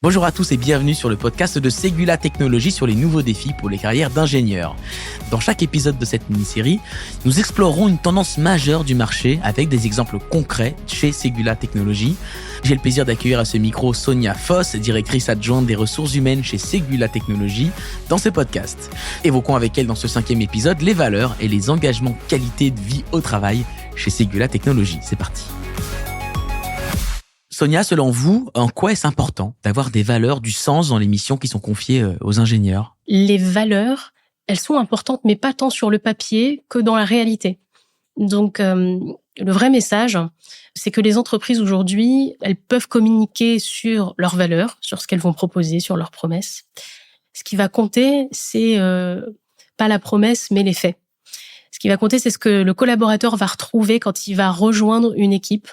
Bonjour à tous et bienvenue sur le podcast de Ségula Technologies sur les nouveaux défis pour les carrières d'ingénieurs. Dans chaque épisode de cette mini-série, nous explorerons une tendance majeure du marché avec des exemples concrets chez Ségula Technologies. J'ai le plaisir d'accueillir à ce micro Sonia Foss, directrice adjointe des ressources humaines chez Ségula Technologies, dans ce podcast. Évoquons avec elle dans ce 5e épisode les valeurs et les engagements qualité de vie au travail chez Ségula Technologies. C'est parti. Sonia, selon vous, en quoi est-ce important d'avoir des valeurs, du sens dans les missions qui sont confiées aux ingénieurs ? Les valeurs, elles sont importantes, mais pas tant sur le papier que dans la réalité. Donc, le vrai message, c'est que les entreprises aujourd'hui, elles peuvent communiquer sur leurs valeurs, sur ce qu'elles vont proposer, sur leurs promesses. Ce qui va compter, c'est pas la promesse, mais les faits. Ce qui va compter, c'est ce que le collaborateur va retrouver quand il va rejoindre une équipe.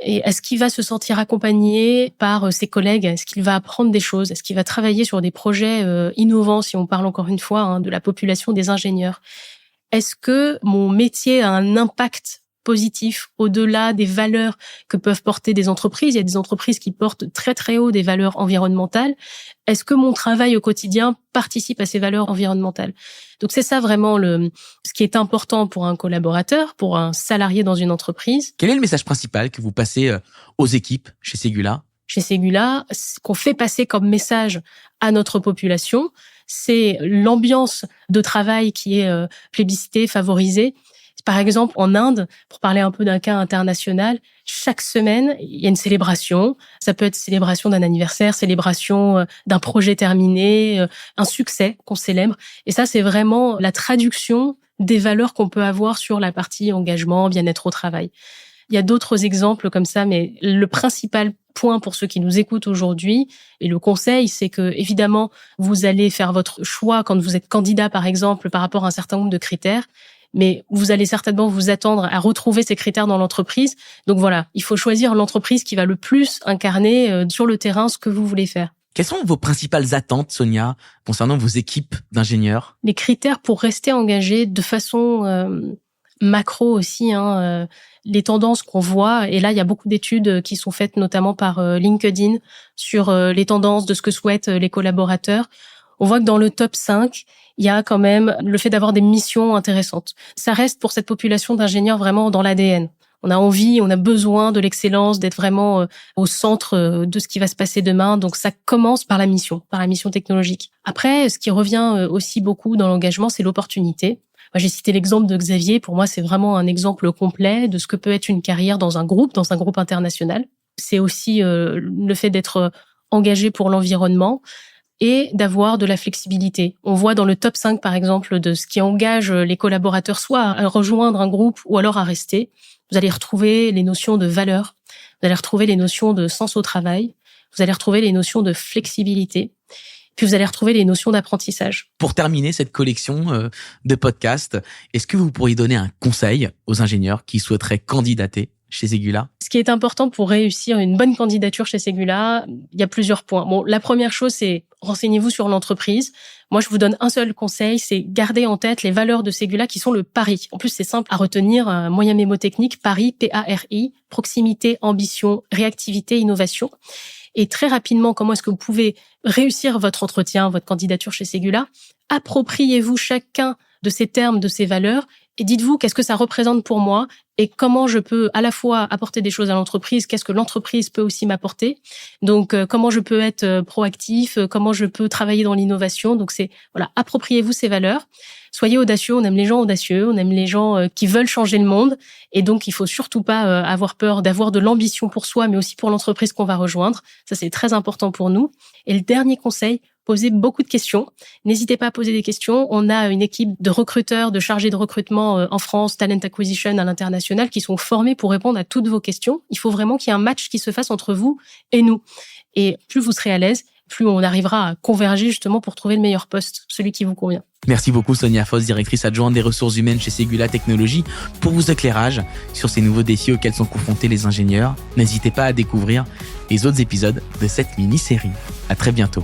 Et est-ce qu'il va se sentir accompagné par ses collègues ? Est-ce qu'il va apprendre des choses ? Est-ce qu'il va travailler sur des projets innovants, si on parle encore une fois de la population des ingénieurs ? Est-ce que mon métier a un impact positif au-delà des valeurs que peuvent porter des entreprises ? Il y a des entreprises qui portent très très haut des valeurs environnementales. Est-ce que mon travail au quotidien participe à ces valeurs environnementales ? Donc c'est ça vraiment ce qui est important pour un collaborateur, pour un salarié dans une entreprise. Quel est le message principal que vous passez aux équipes chez Ségula ? Chez Ségula, ce qu'on fait passer comme message à notre population, c'est l'ambiance de travail qui est plébiscitée, favorisée. Par exemple, en Inde, pour parler un peu d'un cas international, chaque semaine, il y a une célébration. Ça peut être célébration d'un anniversaire, célébration d'un projet terminé, un succès qu'on célèbre. Et ça, c'est vraiment la traduction des valeurs qu'on peut avoir sur la partie engagement, bien-être au travail. Il y a d'autres exemples comme ça, mais le principal point pour ceux qui nous écoutent aujourd'hui, et le conseil, c'est que, évidemment, vous allez faire votre choix quand vous êtes candidat, par exemple, par rapport à un certain nombre de critères. Mais vous allez certainement vous attendre à retrouver ces critères dans l'entreprise. Donc voilà, il faut choisir l'entreprise qui va le plus incarner sur le terrain ce que vous voulez faire. Quelles sont vos principales attentes, Sonia, concernant vos équipes d'ingénieurs ? Les critères pour rester engagé de façon macro aussi, les tendances qu'on voit. Et là, il y a beaucoup d'études qui sont faites notamment par LinkedIn sur les tendances de ce que souhaitent les collaborateurs. On voit que dans le top 5, il y a quand même le fait d'avoir des missions intéressantes. Ça reste pour cette population d'ingénieurs vraiment dans l'ADN. On a envie, on a besoin de l'excellence, d'être vraiment au centre de ce qui va se passer demain. Donc ça commence par la mission technologique. Après, ce qui revient aussi beaucoup dans l'engagement, c'est l'opportunité. Moi, j'ai cité l'exemple de Xavier. Pour moi, c'est vraiment un exemple complet de ce que peut être une carrière dans un groupe international. C'est aussi le fait d'être engagé pour l'environnement et d'avoir de la flexibilité. On voit dans le top 5, par exemple, de ce qui engage les collaborateurs soit à rejoindre un groupe ou alors à rester. Vous allez retrouver les notions de valeur, vous allez retrouver les notions de sens au travail, vous allez retrouver les notions de flexibilité, puis vous allez retrouver les notions d'apprentissage. Pour terminer cette collection de podcasts, est-ce que vous pourriez donner un conseil aux ingénieurs qui souhaiteraient candidater chez Ségula ? Ce qui est important pour réussir une bonne candidature chez Ségula, il y a plusieurs points. Bon, la première chose, c'est renseignez-vous sur l'entreprise. Moi, je vous donne un seul conseil, c'est garder en tête les valeurs de Ségula qui sont le PARI. En plus, c'est simple à retenir, un moyen mémotechnique, PARI, P-A-R-I, proximité, ambition, réactivité, innovation. Et très rapidement, comment est-ce que vous pouvez réussir votre entretien, votre candidature chez Ségula ? Appropriez-vous chacun de ces termes, de ces valeurs, et dites-vous qu'est-ce que ça représente pour moi et comment je peux à la fois apporter des choses à l'entreprise, qu'est-ce que l'entreprise peut aussi m'apporter. Donc, comment je peux être proactif, comment je peux travailler dans l'innovation. Donc, appropriez-vous ces valeurs. Soyez audacieux, on aime les gens audacieux, on aime les gens qui veulent changer le monde. Et donc, il faut surtout pas avoir peur d'avoir de l'ambition pour soi, mais aussi pour l'entreprise qu'on va rejoindre. Ça, c'est très important pour nous. Et le dernier conseil, posez beaucoup de questions. N'hésitez pas à poser des questions. On a une équipe de recruteurs, de chargés de recrutement en France, Talent Acquisition à l'international, qui sont formés pour répondre à toutes vos questions. Il faut vraiment qu'il y ait un match qui se fasse entre vous et nous. Et plus vous serez à l'aise, plus on arrivera à converger justement pour trouver le meilleur poste, celui qui vous convient. Merci beaucoup Sonia Foss, directrice adjointe des ressources humaines chez Ségula Technologies, pour vos éclairages sur ces nouveaux défis auxquels sont confrontés les ingénieurs. N'hésitez pas à découvrir les autres épisodes de cette mini-série. À très bientôt.